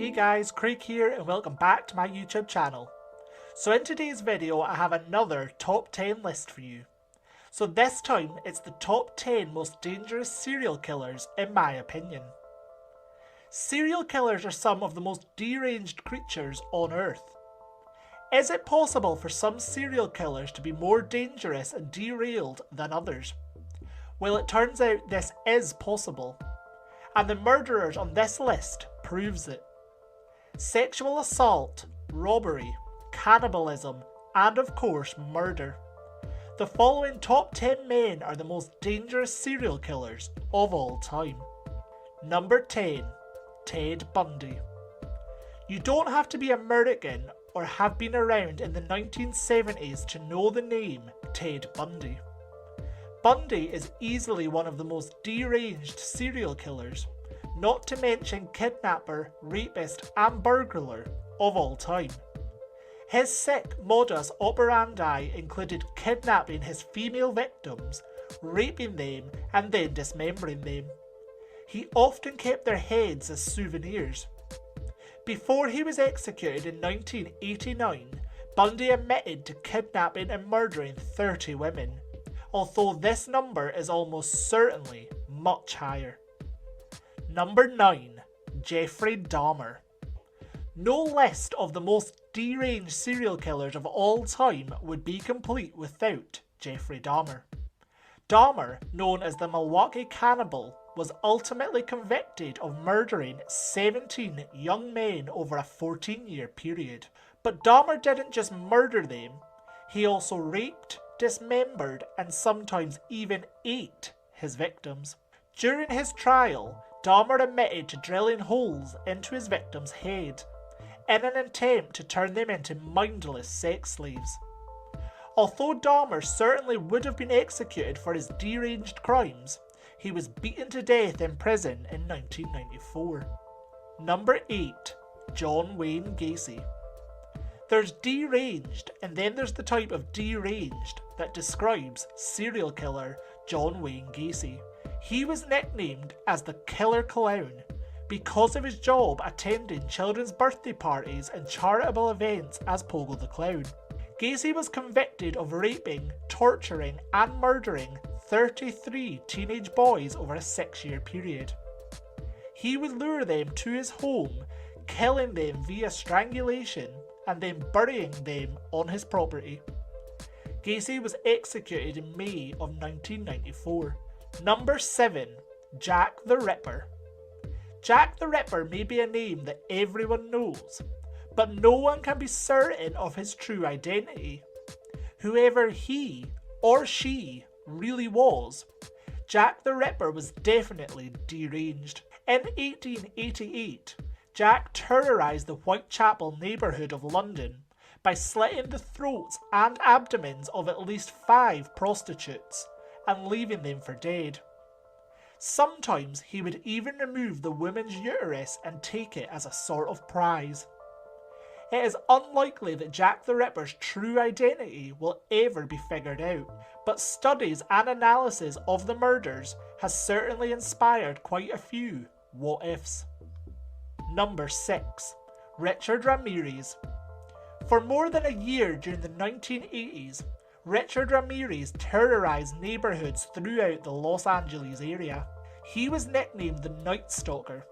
Hey guys, Craig here and welcome back to my YouTube channel. So in today's video I have another top 10 list for you. So this time it's the top 10 most dangerous serial killers in my opinion. Serial killers are some of the most deranged creatures on earth. Is it possible for some serial killers to be more dangerous and derailed than others? Well, it turns out this is possible. And the murderers on this list proves it. Sexual assault, robbery, cannibalism, and of course murder. The following top 10 men are the most dangerous serial killers of all time. Number 10. Ted Bundy. You don't have to be American or have been around in the 1970s to know the name Ted Bundy. Bundy is easily one of the most deranged serial killers, not to mention kidnapper, rapist and burglar of all time. His sick modus operandi included kidnapping his female victims, raping them and then dismembering them. He often kept their heads as souvenirs. Before he was executed in 1989, Bundy admitted to kidnapping and murdering 30 women, although this number is almost certainly much higher. Number 9. Jeffrey Dahmer. No list of the most deranged serial killers of all time would be complete without Jeffrey Dahmer. Dahmer, known as the Milwaukee Cannibal, was ultimately convicted of murdering 17 young men over a 14-year period. But Dahmer didn't just murder them, he also raped, dismembered, and sometimes even ate his victims. During his trial, Dahmer admitted to drilling holes into his victims' head in an attempt to turn them into mindless sex slaves. Although Dahmer certainly would have been executed for his deranged crimes, he was beaten to death in prison in 1994. Number 8. John Wayne Gacy. There's deranged and then there's the type of deranged that describes serial killer John Wayne Gacy. He was nicknamed as the Killer Clown because of his job attending children's birthday parties and charitable events as Pogo the Clown. Gacy was convicted of raping, torturing and murdering 33 teenage boys over a 6-year period. He would lure them to his home, killing them via strangulation and then burying them on his property. Gacy was executed in May of 1994. Number 7. Jack the Ripper. Jack the Ripper may be a name that everyone knows, but no one can be certain of his true identity. Whoever he or she really was, Jack the Ripper was definitely deranged. In 1888, Jack terrorised the Whitechapel neighbourhood of London by slitting the throats and abdomens of at least 5 prostitutes and leaving them for dead. Sometimes he would even remove the woman's uterus and take it as a sort of prize. It is unlikely that Jack the Ripper's true identity will ever be figured out, but studies and analysis of the murders has certainly inspired quite a few what-ifs. Number 6. Richard Ramirez. For more than a year during the 1980s, Richard Ramirez terrorised neighbourhoods throughout the Los Angeles area. He was nicknamed the Night Stalker.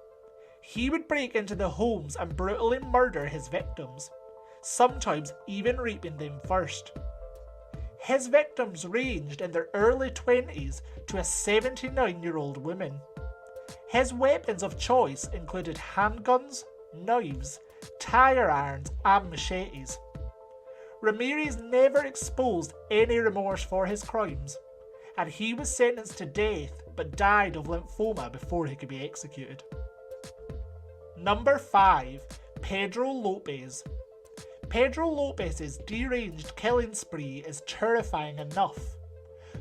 He would break into the homes and brutally murder his victims, sometimes even raping them first. His victims ranged in their early 20s to a 79-year-old woman. His weapons of choice included handguns, knives, tire irons and machetes. Ramirez never exposed any remorse for his crimes, and he was sentenced to death but died of lymphoma before he could be executed. Number 5. Pedro López. Pedro López's deranged killing spree is terrifying enough,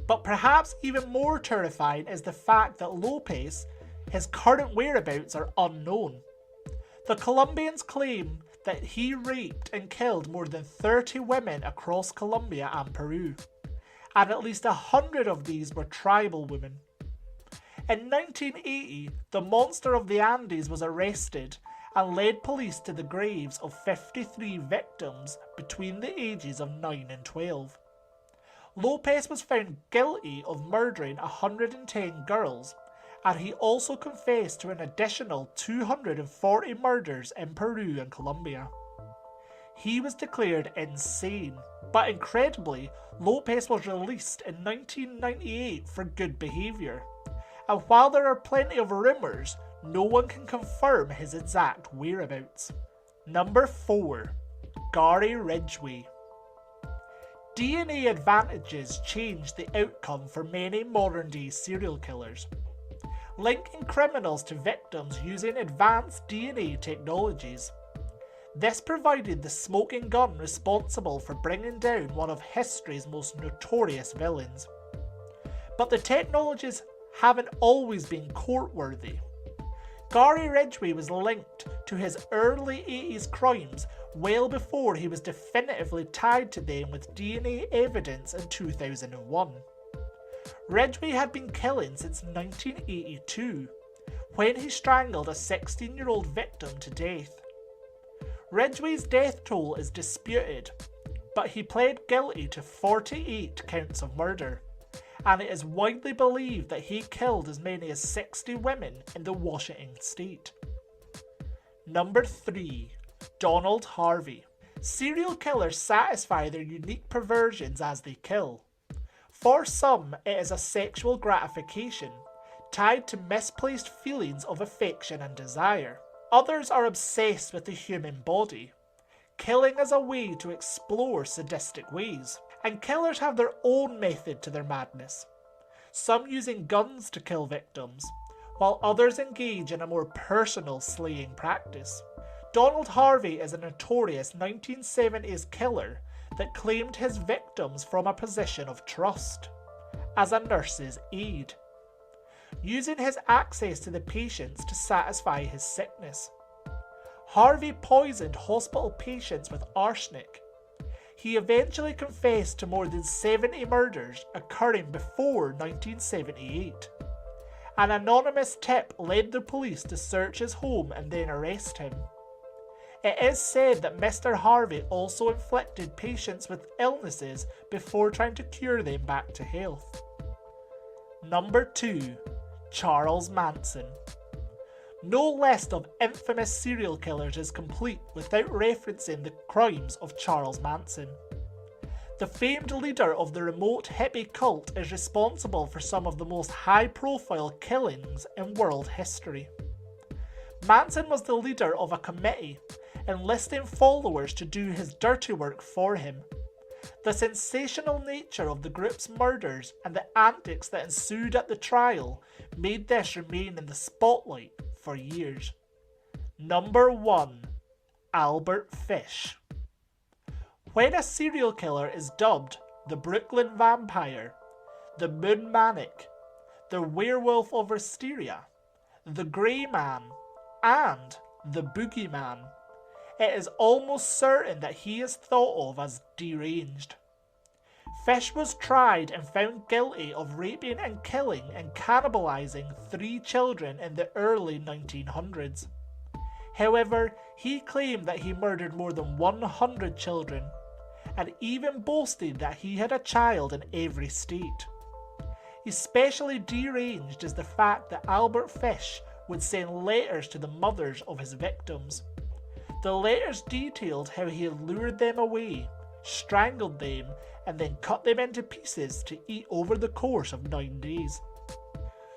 but perhaps even more terrifying is the fact that López, his current whereabouts are unknown. The Colombians claim that he raped and killed more than 30 women across Colombia and Peru, and at least 100 of these were tribal women. In 1980, the monster of the Andes was arrested and led police to the graves of 53 victims between the ages of 9 and 12. Lopez was found guilty of murdering 110 girls, and he also confessed to an additional 240 murders in Peru and Colombia. He was declared insane, but incredibly, Lopez was released in 1998 for good behaviour, and while there are plenty of rumours, no one can confirm his exact whereabouts. Number 4. Gary Ridgway. DNA advantages changed the outcome for many modern-day serial killers, linking criminals to victims using advanced DNA technologies. This provided the smoking gun responsible for bringing down one of history's most notorious villains. But the technologies haven't always been court-worthy. Gary Ridgway was linked to his early 80s crimes well before he was definitively tied to them with DNA evidence in 2001. Ridgway had been killing since 1982, when he strangled a 16-year-old victim to death. Ridgway's death toll is disputed, but he pled guilty to 48 counts of murder, and it is widely believed that he killed as many as 60 women in the Washington state. Number 3. Donald Harvey. Serial killers satisfy their unique perversions as they kill. For some, it is a sexual gratification, tied to misplaced feelings of affection and desire. Others are obsessed with the human body, killing as a way to explore sadistic ways. And killers have their own method to their madness, some using guns to kill victims, while others engage in a more personal slaying practice. Donald Harvey is a notorious 1970s killer that claimed his victims from a position of trust, as a nurse's aide, using his access to the patients to satisfy his sickness. Harvey poisoned hospital patients with arsenic. He eventually confessed to more than 70 murders occurring before 1978. An anonymous tip led the police to search his home and then arrest him. It is said that Mr. Harvey also inflicted patients with illnesses before trying to cure them back to health. Number 2. Charles Manson. No list of infamous serial killers is complete without referencing the crimes of Charles Manson. The famed leader of the remote hippie cult is responsible for some of the most high-profile killings in world history. Manson was the leader of a committee, enlisting followers to do his dirty work for him. The sensational nature of the group's murders and the antics that ensued at the trial made this remain in the spotlight for years. Number 1. Albert Fish. When a serial killer is dubbed the Brooklyn Vampire, the Moon Manic, the Werewolf of Wisteria, the Grey Man, and the Boogeyman, it is almost certain that he is thought of as deranged. Fish was tried and found guilty of raping and killing and cannibalizing 3 children in the early 1900s. However, he claimed that he murdered more than 100 children, and even boasted that he had a child in every state. Especially deranged is the fact that Albert Fish would send letters to the mothers of his victims. The letters detailed how he had lured them away, strangled them, and then cut them into pieces to eat over the course of 9 days.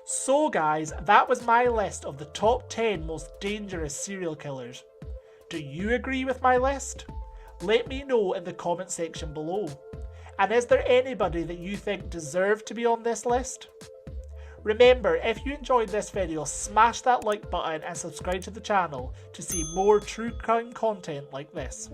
So guys, that was my list of the top 10 most dangerous serial killers. Do you agree with my list? Let me know in the comment section below. And is there anybody that you think deserved to be on this list? Remember, if you enjoyed this video, smash that like button and subscribe to the channel to see more true crime content like this.